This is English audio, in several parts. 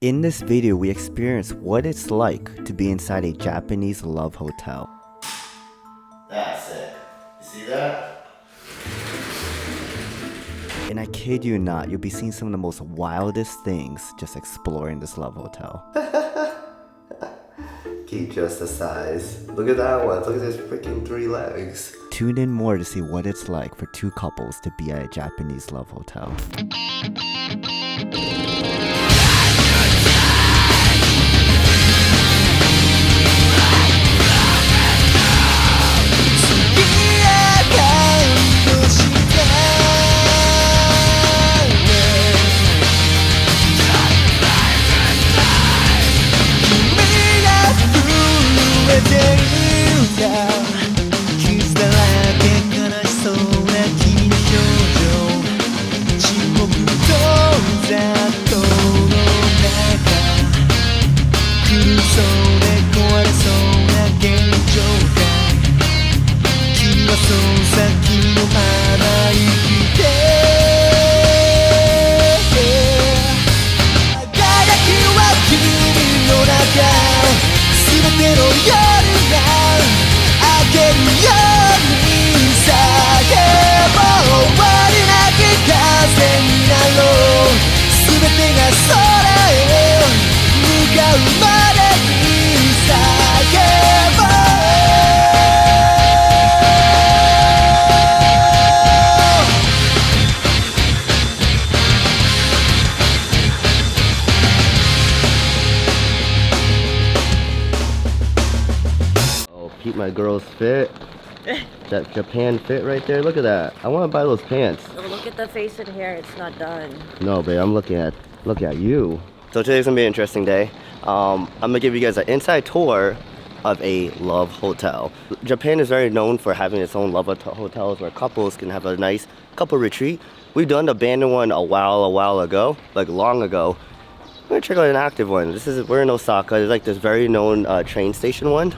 In this video, we experience what it's like to be inside a Japanese love hotel. That's it. You see that? And I kid you not, you'll be seeing some of the most wildest things just exploring this love hotel. Keep just the size. Look at that one. Look at this freaking 3 legs. Tune in more to see what it's like for 2 couples to be at a Japanese love hotel. Keep my girl's fit. That Japan fit right there. Look at that. I want to buy those pants. Oh, look at the face and hair. It's not done. No, babe. I'm looking at you. So today's gonna be an interesting day. I'm gonna give you guys an inside tour of a love hotel. Japan is very known for having its own love hotels where couples can have a nice couple retreat. We've done the abandoned one a while ago, like long ago. We're gonna check out an active one. We're in Osaka. There's like this very known train station one.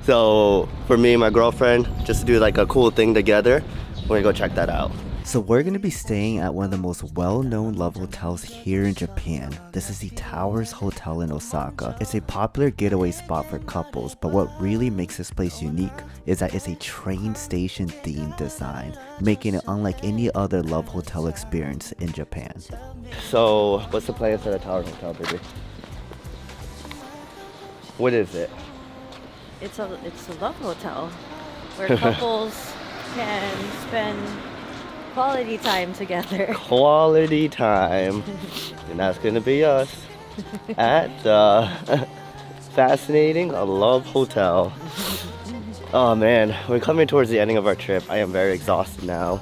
So for me and my girlfriend, just to do like a cool thing together, we're gonna go check that out. So we're gonna be staying at one of the most well-known love hotels here in Japan. This is the Towers Hotel in Osaka. It's a popular getaway spot for couples, but what really makes this place unique is that it's a train station themed design, making it unlike any other love hotel experience in Japan. So what's the plan for the Towers Hotel, baby? What is it? It's a love hotel where couples can spend quality time together. Quality time. And that's gonna be us at the fascinating love hotel. Oh man, we're coming towards the ending of our trip. I am very exhausted now.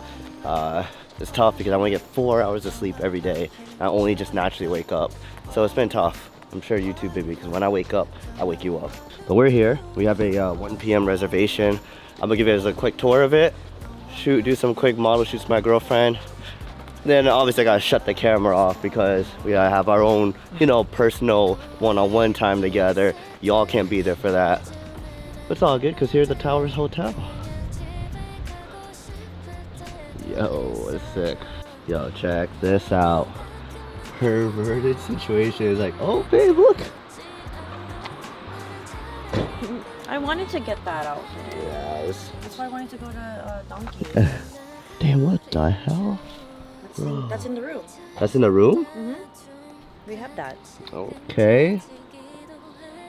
It's tough because I want to get 4 hours of sleep every day. I only just naturally wake up. So it's been tough. I'm sure you too, baby, because when I wake up, I wake you up. But we're here. We have a 1 p.m. reservation. I'm gonna give you guys a quick tour of it. Do some quick model shoots with my girlfriend. Then obviously I gotta shut the camera off because we gotta have our own, personal one-on-one time together. Y'all can't be there for that. But it's all good because here's the Towers Hotel. Yo, it's sick. Yo, check this out. Perverted situation is like, oh babe, look. I wanted to get that outfit. Yes. That's why I wanted to go to Donkey. Damn, what the hell? That's in the room. That's in the room? Mm-hmm. We have that. Okay.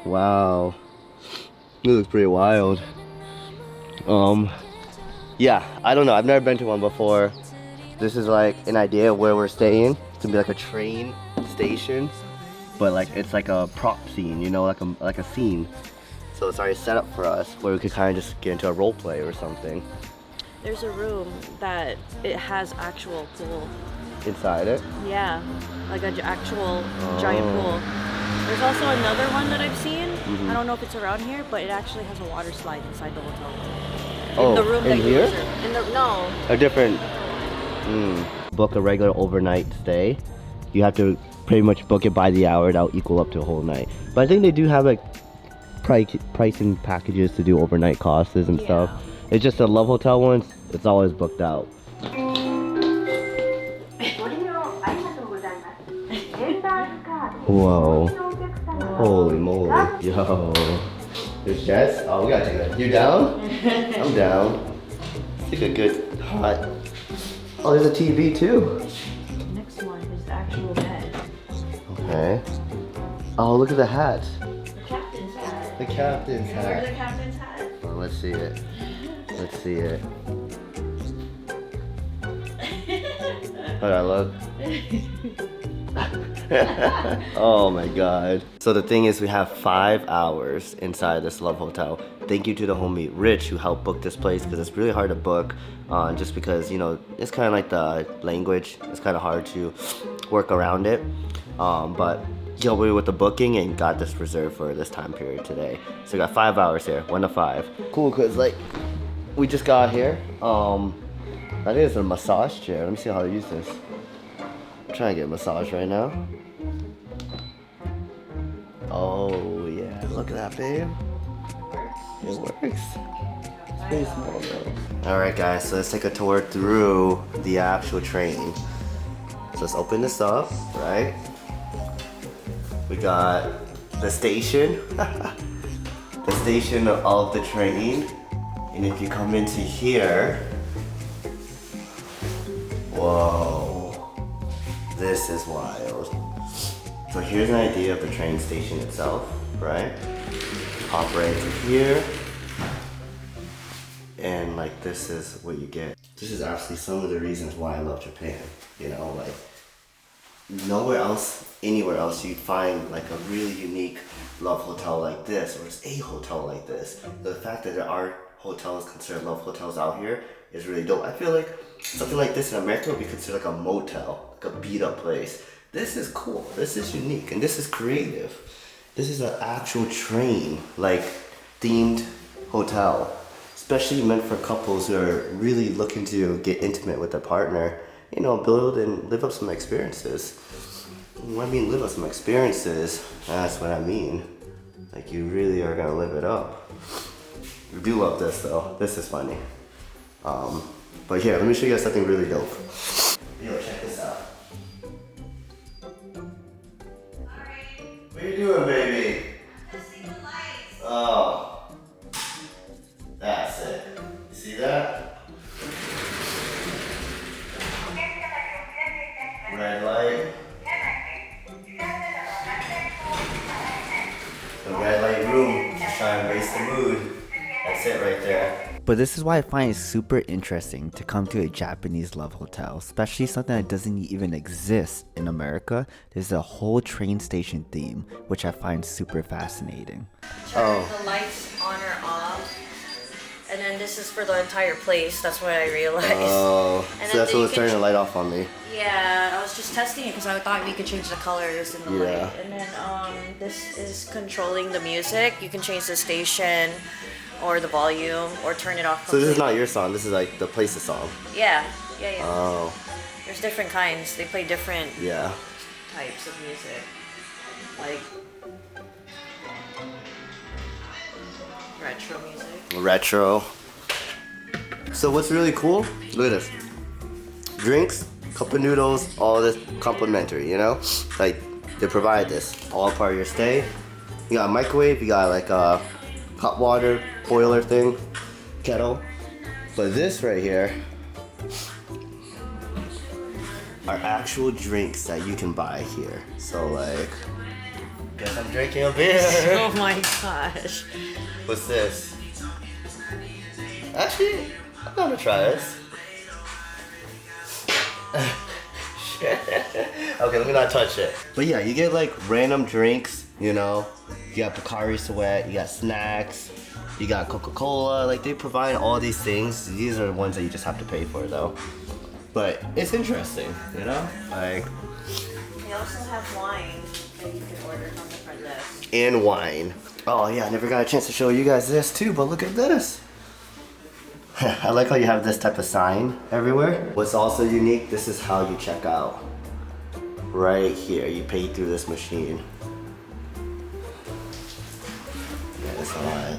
Wow. It looks pretty wild. Yeah, I don't know. I've never been to one before. This is like an idea of where we're staying. It's gonna be like a train station, but like it's like a prop scene, like a scene. So it's already set up for us where we could kind of just get into a role play or something. There's a room that it has actual pool. Inside it? Yeah, like an actual giant pool. There's also another one that I've seen. Mm-hmm. I don't know if it's around here, but it actually has a water slide inside the hotel. Oh, the room in here? No. A different... Book a regular overnight stay. You have to pretty much book it by the hour. That'll equal up to a whole night. But I think they do have like pricing packages to do overnight costs and stuff. It's just the love hotel ones, it's always booked out. Whoa. Holy moly. Yo. There's Jess? Oh, we gotta take that. You down? I'm down. Take a good hot. Oh, there's a TV too. The next one is the actual bed. Okay. Oh, look at the hat. The captain's hat. The captain's Remember the hat. captain's hat? Oh, let's see it. Let's see it. Hold on, look. Oh my god. So the thing is, we have 5 hours inside this Love Hotel. Thank you to the homie Rich who helped book this place because it's really hard to book just because, you know, it's kind of like the language. It's kind of hard to work around it. But he helped me with the booking and got this reserved for this time period today. So we got 5 hours here, 1 to 5. Cool, because like we just got here. I think it's a massage chair. Let me see how to use this. I'm trying to get a massage right now. Oh yeah, look at that, babe. It works. It's pretty small though. Alright guys, so let's take a tour through the actual train. So let's open this up, right? We got the station. The station of the train. And if you come into here, whoa. This is wild. So here's an idea of the train station itself, right? Hop right into here. And like this is what you get. This is actually some of the reasons why I love Japan. You know, like nowhere else, anywhere else you'd find like a really unique love hotel like this, or just a hotel like this. The fact that there are hotels considered love hotels out here is really dope. I feel like something like this in America would be considered like a motel, like a beat up place. This is cool, this is unique, and this is creative. This is an actual train, like themed hotel, especially meant for couples who are really looking to get intimate with their partner, you know, build and live up some experiences. When I mean live up some experiences, that's what I mean. Like you really are gonna live it up. I do love this though, this is funny. But here, let me show you guys something really dope. Yo, check this out. What are you doing, baby? I'm testing the lights. Oh. That's it. You see that? Red light. The red light room to try and raise the mood. That's it right there. But this is why I find it super interesting to come to a Japanese love hotel, especially something that doesn't even exist in America. There's a whole train station theme, which I find super fascinating. Turn the lights on or off. And then this is for the entire place. That's what I realized. Oh, And so then that's you what was can turning the light off on me. Yeah, I was just testing it because I thought we could change the colors in the Yeah. light. And then this is controlling the music. You can change the station or the volume or turn it off So completely. this is not your song, this is like the place's song. Yeah. Oh, There's different kinds. They play different yeah. types of music. Like retro music. Retro. So what's really cool, look at this. Drinks, cup of noodles, all this complimentary, you know? Like, they provide this, all part of your stay. You got a microwave, you got like a hot water boiler thing, kettle. But this right here are actual drinks that you can buy here. So like, guess I'm drinking a beer. Oh my gosh. What's this? Actually, I'm gonna try this. Okay, let me not touch it. But yeah, you get like random drinks, you know. You got Pocari Sweat, you got snacks, you got Coca-Cola. Like they provide all these things. These are the ones that you just have to pay for though. But it's interesting, you know? Like, They also have wine that you can order from the front desk. and wine. Oh yeah, I never got a chance to show you guys this too, but look at this. I like how you have this type of sign everywhere. What's also unique, this is how you check out. Right here, you pay through this machine. Yeah, this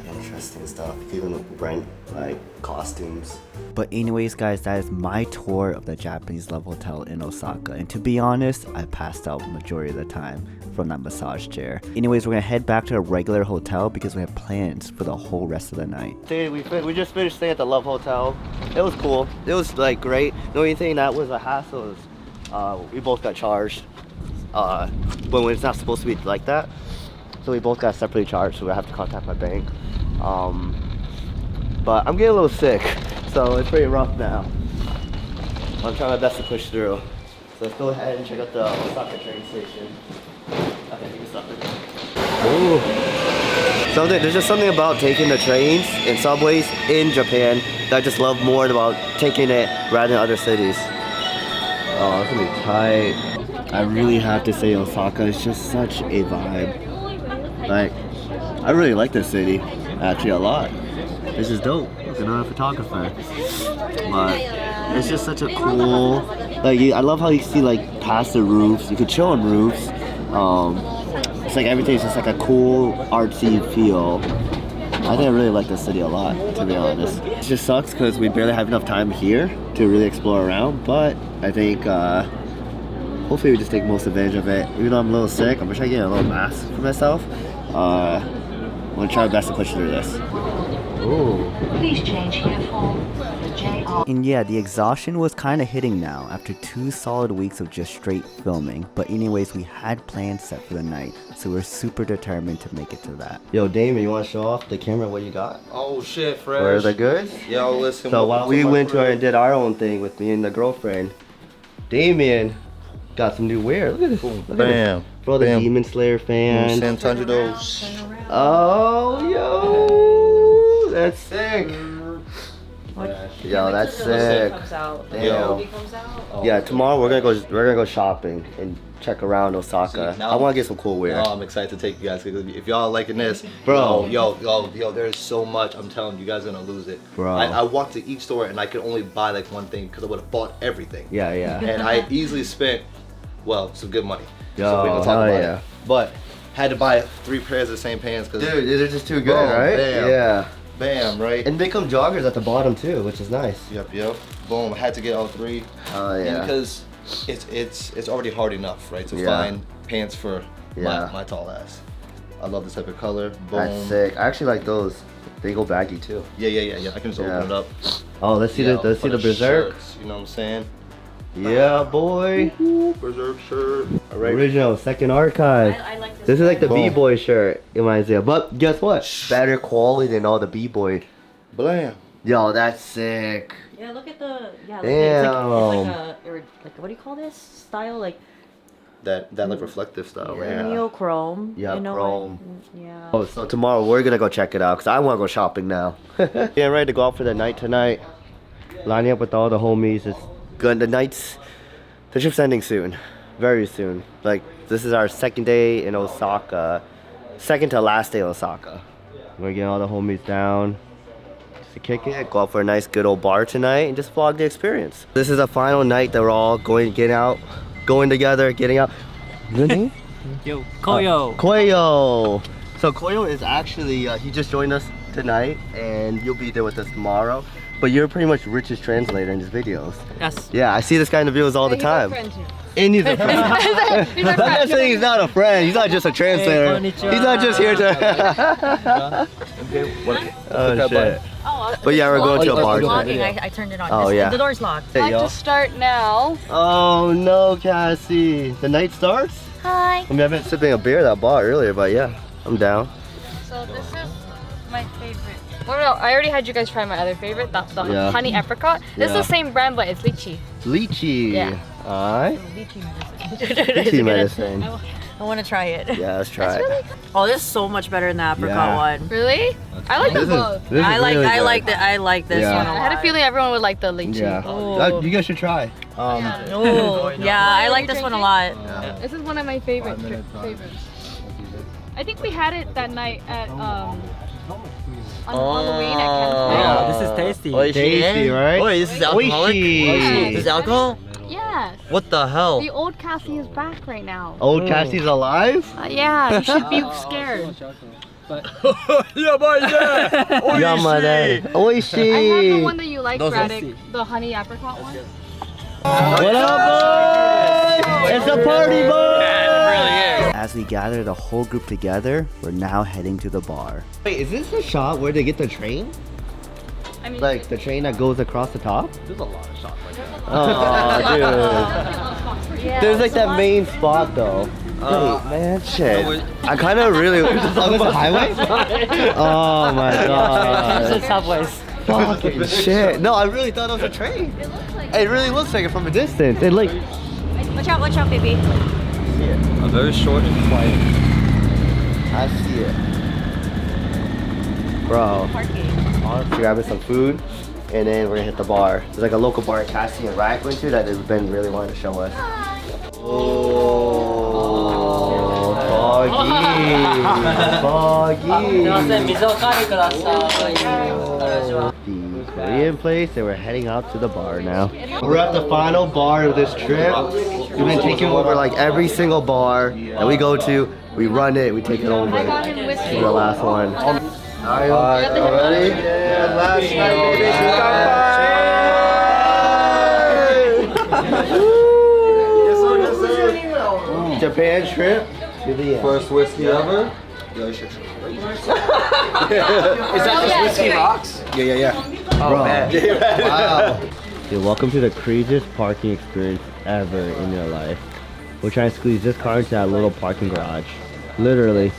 Interesting stuff. You can even rent like costumes. But anyways, guys, that is my tour of the Japanese Love Hotel in Osaka. And to be honest, I passed out majority of the time from that massage chair. Anyways, we're gonna head back to a regular hotel because we have plans for the whole rest of the night. We just finished staying at the Love Hotel. It was cool. It was like great. The only thing that was a hassle is we both got charged when it's not supposed to be like that. So we both got separately charged, so we have to contact my bank. But I'm getting a little sick, so it's pretty rough now. I'm trying my best to push through. So let's go ahead and check out the Osaka train station. Okay, you can stop it. Ooh. There's just something about taking the trains and subways in Japan that I just love more about taking it rather than other cities. Oh, it's gonna be tight. I really have to say Osaka is just such a vibe. Like, I really like this city, actually a lot. This is dope. Look, another photographer. But it's just such a cool, like, I love how you see like past the roofs. You could chill on roofs. It's like everything's just like a cool artsy feel. I think I really like this city a lot, to be honest. It just sucks because we barely have enough time here to really explore around, but I think hopefully we just take most advantage of it. Even though I'm a little sick, I'm trying to get a little mask for myself. I'm gonna try my best to push through this. Ooh. Please change here for the JR. And yeah, the exhaustion was kind of hitting now after 2 solid weeks of just straight filming. But anyways, we had plans set for the night, so we're super determined to make it to that. Yo, Damon, you want to show off the camera what you got? Oh shit, fresh. Where are the goods? Yo, listen. So while we went to her and did our own thing with me and the girlfriend, Damien got some new wear. Look at this. Look at Bam. this. For all the Bam. Demon Slayer fans. Santangedos. Oh, yo, that's sick. Yo, that's sick. Damn. Yeah, tomorrow we're gonna go shopping and check around Osaka. See, now- I want to get some cool wear. Oh, I'm excited to take you guys. If y'all liking this, Bro. yo, there's so much. I'm telling you, guys are gonna lose it. Bro. I walked to each store and I could only buy like one thing because I would have bought everything. Yeah. And I easily spent, well, some good money. Yo, so we gonna talk hell about yeah. it. But had to buy 3 pairs of the same pants because Dude, these are just too good, Boom, right? bam. Yeah. bam, right? And they come joggers at the bottom too, which is nice. Yep. Boom. I had to get all 3. Oh yeah. Because it's already hard enough, right? To find pants for my tall ass. I love this type of color. Boom. That's sick. I actually like those. They go baggy too. Yeah. I can just open it up. Oh, let's see the Berserk. Shirts, you know what I'm saying? Yeah, boy. Berserk shirt. All right. Original, second archive. I like this. This is like the Boom. B-boy shirt in my idea. But guess what? Better quality than all the B-boy. Blam. Yo, that's sick. Yeah, look at the Damn. it's like what do you call this style? Like That like reflective style, right? neochrome. Yeah, you know, chrome. Yeah. Oh, so tomorrow we're gonna go check it out because I want to go shopping now. Getting ready to go out for the night tonight. Lining up with all the homies. It's good. The trip's ending soon, very soon. Like this is our second day in Osaka, second to last day in Osaka. We're getting all the homies down just to kick it. Go out for a nice good old bar tonight and just vlog the experience. This is the final night that we're all going together, getting out. Good name? Yo, Koyo. Koyo. So Koyo is actually he just joined us tonight, and you'll be there with us tomorrow. But you're pretty much Rich's translator in his videos. Yes. Yeah, I see this guy in the videos all the time. And he's a friend. I'm not saying he's not a friend. He's not just a translator. Hey, He's not just here to. Oh shit. But yeah, we're going to a bar Locking. tonight. I turned it on. Oh, yeah. The door's locked. Hey, yo. Start now. Oh no, Cassie. The night starts? Hi. I mean, I've been sipping a beer at that bar earlier, but yeah, I'm down. So this is my favorite. Well, no, I already had you guys try my other favorite. That's the honey apricot. This is the same brand, but it's lychee. Lychee. Yeah. Alright. Lychee Lychee medicine. I want to try it. Yeah, let's try it. Oh, this is so much better than the apricot Yeah. one. Really? I like them both. This is I like really good. this Yeah. one. I had a feeling everyone would like the lychee. Yeah. Oh. You guys should try. Oh, yeah, I like this one a lot. This is one of my favorites. I think we had it that night at on Halloween at Campfire. Yeah, this is tasty. Tasty, right? Wait, this is alcoholic? Oishi. This is alcohol? Yes. What the hell? The old Cassie is back right now. Old Cassie's alive? Yeah, you should be scared. but Yamane. I have the Oishii. one that you like, Braddock. The honey apricot one. What up, boys? It's a party, boys! As we gather the whole group together, we're now heading to the bar. Wait, is this the shot where they get the train? I mean, Like the train that goes across the top? There's a lot of shots like that. Oh, dude. There's like that main spot though. Wait, man, shit. I kind of really. Oh, this is a highway? Oh my god. subways. Fucking shit. No, I really thought it was a train. It really looks like it from a distance. It like. Watch out, baby. A very short and quiet. I see it. Bro. Honestly, grabbing some food. And then we're gonna hit the bar. There's like a local bar Cassie and Ryan went to that they've been really wanting to show us. Oh, foggy. The Korean place, and we're heading out to the bar now. We're at the final bar of this trip. We've been taking over like every single bar that we go to. We run it, we take it over. This is the last one. Alright, ready? Yeah, last night, baby. Japan trip to the end. First whiskey ever. Yo, shit. Is that just whiskey rocks? Yeah. Oh, man. Wow. Dude, welcome to the craziest parking experience ever in your life. We're trying to squeeze this car into that little parking garage. Literally.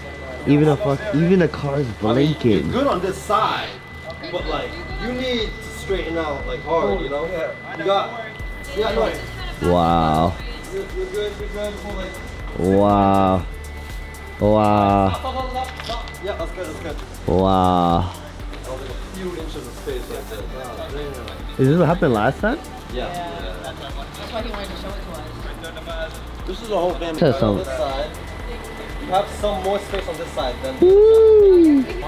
Even the car's blinking. Good on this side, but like you need to straighten out like hard, you know? Yeah, no. Wow. You're good. Like, Wow. Wow. yeah, that's good. Wow. That was like a few inches of space right there. Is this what happened last time? Yeah. That's why he wanted to show it to us. This is a whole family. Tell us On something. this side, you have some more space on this side than.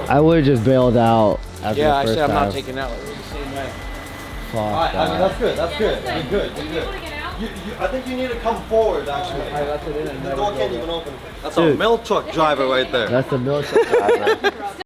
I would have just bailed out after the Yeah, first actually, I'm time. not taking that one. It's the same way. Fuck Alright, I mean, that. that's good. You're good. I think you need to come forward, actually. The door can't even open. That's a Dude. milk truck driver right there. That's the milk truck driver.